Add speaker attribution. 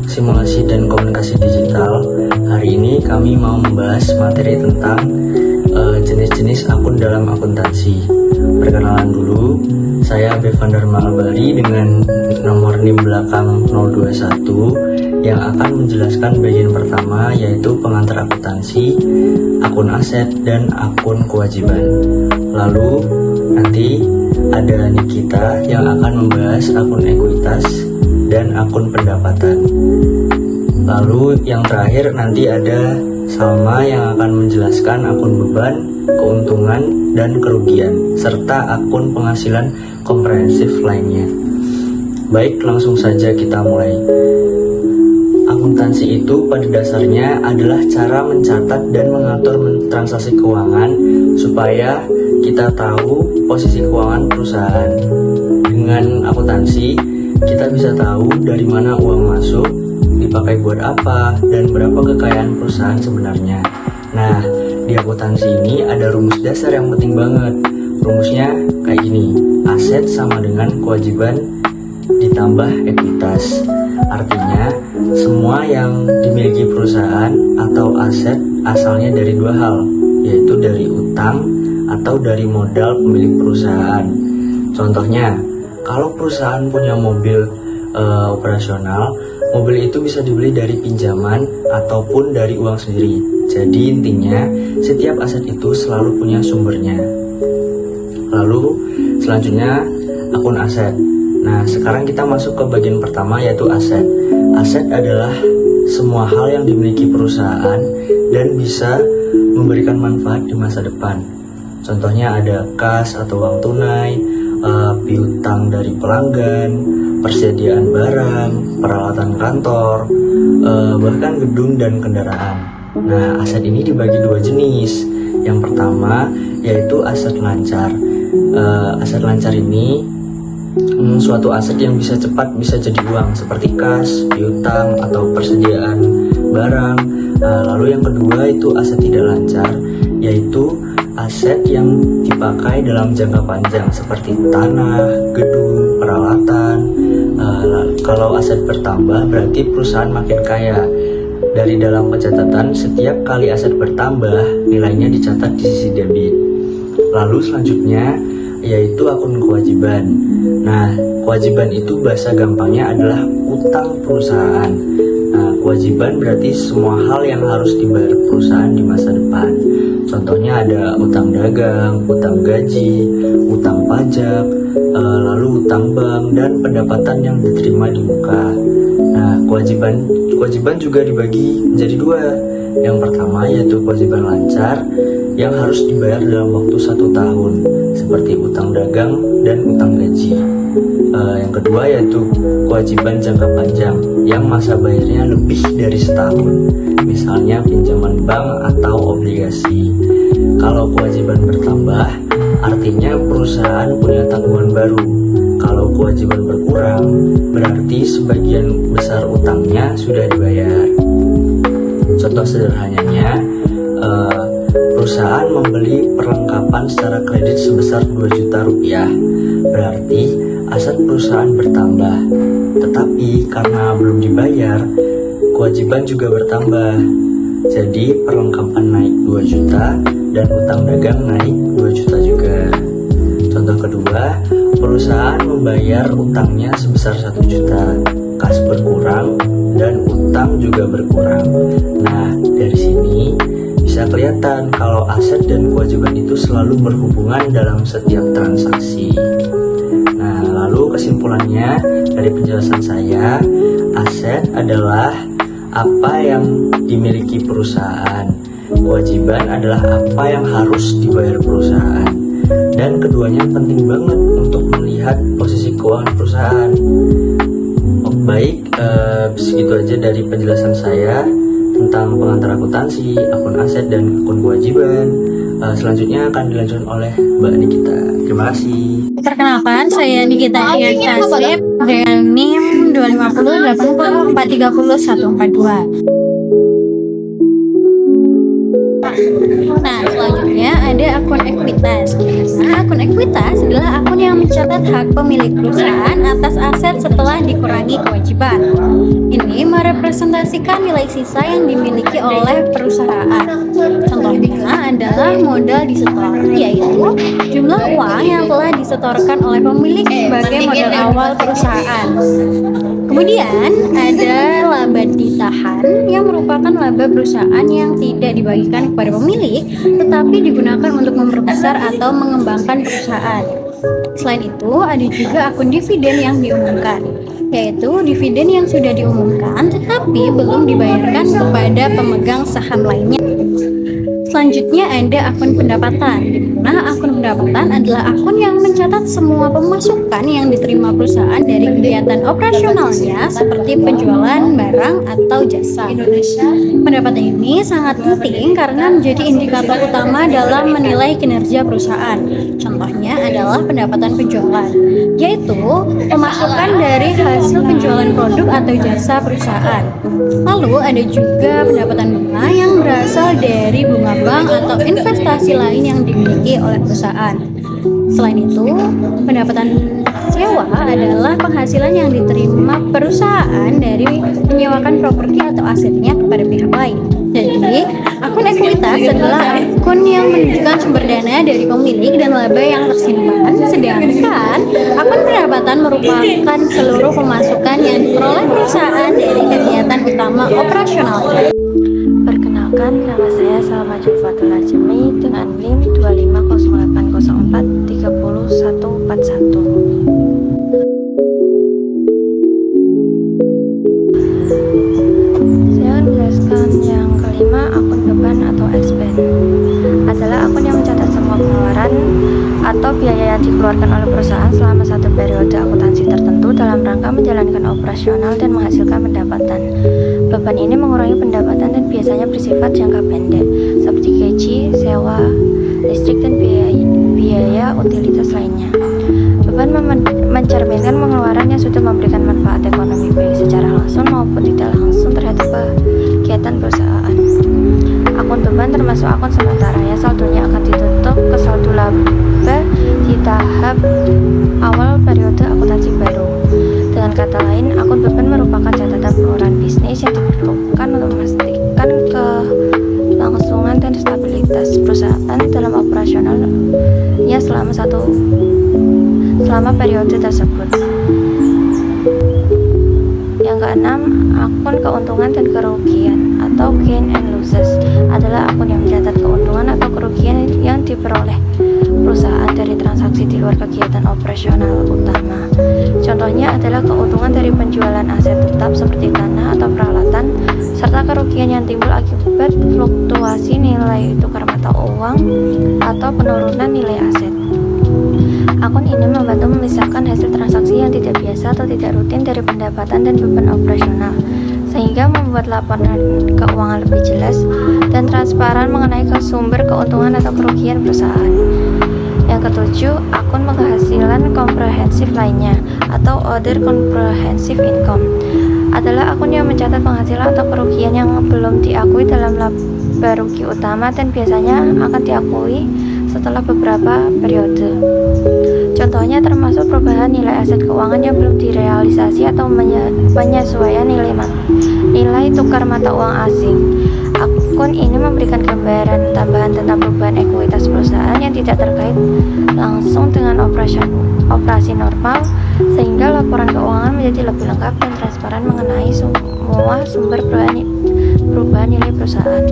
Speaker 1: Simulasi dan Komunikasi Digital. Hari ini kami mau membahas materi tentang jenis-jenis akun dalam akuntansi. Perkenalan dulu, saya Bevander Malbari dengan nomor NIM belakang 021 yang akan menjelaskan bagian pertama, yaitu pengantar akuntansi, akun aset, dan akun kewajiban. Lalu nanti ada Nikita yang akan membahas akun ekuitas dan akun pendapatan. Lalu yang terakhir nanti ada Salma yang akan menjelaskan akun beban, keuntungan, dan kerugian, serta akun penghasilan komprehensif lainnya. Baik, langsung saja kita mulai. Akuntansi itu pada dasarnya adalah cara mencatat dan mengatur transaksi keuangan supaya kita tahu posisi keuangan perusahaan. Dengan akuntansi, kita bisa tahu dari mana uang masuk, dipakai buat apa, dan berapa kekayaan perusahaan sebenarnya. Nah, di akuntansi ini ada rumus dasar yang penting banget. Rumusnya kayak gini: aset sama dengan kewajiban ditambah ekuitas. Artinya, semua yang dimiliki perusahaan atau aset asalnya dari dua hal, yaitu dari utang atau dari modal pemilik perusahaan. Contohnya, kalau perusahaan punya mobil operasional, mobil itu bisa dibeli dari pinjaman ataupun dari uang sendiri. Jadi intinya, setiap aset itu selalu punya sumbernya. Lalu selanjutnya akun aset. Nah, sekarang kita masuk ke bagian pertama, yaitu aset. Aset adalah semua hal yang dimiliki perusahaan dan bisa memberikan manfaat di masa depan. Contohnya ada kas atau uang tunai, piutang dari pelanggan, persediaan barang, peralatan kantor, bahkan gedung dan kendaraan. Nah, aset ini dibagi dua jenis. Yang pertama yaitu aset lancar. Aset lancar ini suatu aset yang bisa cepat bisa jadi uang, seperti kas, piutang, atau persediaan barang. Lalu yang kedua itu aset tidak lancar, yaitu aset yang dipakai dalam jangka panjang seperti tanah, gedung, peralatan. Kalau aset bertambah berarti perusahaan makin kaya. Dari dalam pencatatan, setiap kali aset bertambah, nilainya dicatat di sisi debit. Lalu selanjutnya yaitu akun kewajiban. Nah, kewajiban itu bahasa gampangnya adalah utang perusahaan. Nah, kewajiban berarti semua hal yang harus dibayar perusahaan di masa depan. Contohnya ada utang dagang, utang gaji, utang pajak, lalu utang bank, dan pendapatan yang diterima di muka. Nah, kewajiban juga dibagi menjadi dua. Yang pertama yaitu kewajiban lancar yang harus dibayar dalam waktu 1 tahun, seperti utang dagang dan utang gaji. Yang kedua yaitu kewajiban jangka panjang yang masa bayarnya lebih dari setahun, misalnya pinjaman bank atau obligasi. Kalau kewajiban bertambah, artinya perusahaan punya tanggungan baru. Kalau kewajiban berkurang, berarti sebagian besar utangnya sudah dibayar. Contoh sederhananya, perusahaan membeli perlengkapan secara kredit sebesar 2 juta rupiah. Berarti aset perusahaan bertambah. Tetapi karena belum dibayar, kewajiban juga bertambah. Jadi perlengkapan naik 2 juta dan utang dagang naik 2 juta juga. Contoh kedua, perusahaan membayar utangnya sebesar 1 juta. Kas berkurang dan utang juga berkurang. Nah, dari sini bisa kelihatan kalau aset dan kewajiban itu selalu berhubungan dalam setiap transaksi. Nah, lalu kesimpulannya dari penjelasan saya, aset adalah apa yang dimiliki perusahaan. Kewajiban adalah apa yang harus dibayar perusahaan. Dan keduanya penting banget untuk melihat posisi keuangan perusahaan. Baik, segitu aja dari penjelasan saya tentang pengantar akuntansi, akun aset, dan akun kewajiban. Selanjutnya akan dilanjutkan oleh Mbak Nikita. Terima kasih.
Speaker 2: Perkenalkan, saya Nikita Kasip dengan NIM 250 80 430 142. Nah, selanjutnya ada akun ekuitas. Nah, akun ekuitas adalah akun yang mencatat hak pemilik perusahaan atas aset setelah dikurangi kewajiban. merepresentasikan nilai sisa yang dimiliki oleh perusahaan. Contohnya adalah modal disetor, yaitu jumlah uang yang telah disetorkan oleh pemilik sebagai modal awal perusahaan. Kemudian ada laba ditahan yang merupakan laba perusahaan yang tidak dibagikan kepada pemilik tetapi digunakan untuk memperbesar atau mengembangkan perusahaan. Selain itu, ada juga akun dividen yang diumumkan, yaitu dividen yang sudah diumumkan tetapi belum dibayarkan kepada pemegang saham lainnya. Selanjutnya ada akun pendapatan, di mana akun pendapatan adalah akun yang mencatat semua pemasukan yang diterima perusahaan dari kegiatan operasionalnya seperti penjualan barang atau jasa. Pendapatan ini sangat penting karena menjadi indikator utama dalam menilai kinerja perusahaan. Contohnya adalah pendapatan penjualan, yaitu pemasukan dari hasil penjualan produk atau jasa perusahaan. Lalu ada juga pendapatan bunga yang berasal dari bunga bank atau investasi lain yang dimiliki oleh perusahaan. Selain itu, pendapatan sewa adalah penghasilan yang diterima perusahaan dari menyewakan properti atau asetnya kepada pihak lain. Jadi, akun ekuitas adalah akun yang menunjukkan sumber dana dari pemilik dan laba yang tersimpan, sedangkan akun pendapatan merupakan seluruh pemasukan yang diperoleh perusahaan dari kegiatan utama operasionalnya.
Speaker 3: Perkenalkan, nama saya Salma Julfatul Ajemi dengan NIM 25084304141. Saya akan menjelaskan yang kelima, akun beban atau expense adalah akun yang mencatat semua pengeluaran atau biaya yang dikeluarkan oleh perusahaan selama satu periode akuntansi tertentu dalam rangka menjalankan operasional dan menghasilkan pendapatan. Beban ini mengurangi pendapatan dan biasanya bersifat jangka pendek, seperti gaji, sewa, listrik, dan biaya utilitas lainnya. Beban mencerminkan pengeluaran yang sudah memberikan manfaat ekonomi baik secara langsung maupun tidak langsung terhadap kegiatan perusahaan. Akun beban termasuk akun sementara yang saldonya akan ditutup ke saldo laba di tahap awal periode akuntansi baru. Dengan kata lain, akun beban merupakan catatan pengeluaran bisnis yang diperlukan untuk memastikan kelangsungan dan stabilitas perusahaan dalam operasionalnya selama periode tersebut. Yang keenam, akun keuntungan dan kerugian atau gain and losses adalah akun yang mencatat keuntungan atau kerugian yang diperoleh perusahaan dari transaksi di luar kegiatan operasional utama. Contohnya adalah keuntungan dari penjualan aset tetap seperti tanah atau peralatan, serta kerugian yang timbul akibat fluktuasi nilai tukar mata uang atau penurunan nilai aset. Akun ini membantu memisahkan hasil transaksi yang tidak biasa atau tidak rutin dari pendapatan dan beban operasional, sehingga membuat laporan keuangan lebih jelas dan transparan mengenai sumber keuntungan atau kerugian perusahaan. Yang ketujuh, akun penghasilan komprehensif lainnya atau other comprehensive income adalah akun yang mencatat penghasilan atau kerugian yang belum diakui dalam laba rugi utama dan biasanya akan diakui setelah beberapa periode. Contohnya termasuk perubahan nilai aset keuangan yang belum direalisasi atau penyesuaian nilai tukar mata uang asing. Akun ini memberikan gambaran tambahan tentang perubahan ekuitas perusahaan yang tidak terkait langsung dengan operasi normal, sehingga laporan keuangan menjadi lebih lengkap dan transparan mengenai semua sumber perubahan nilai perusahaan.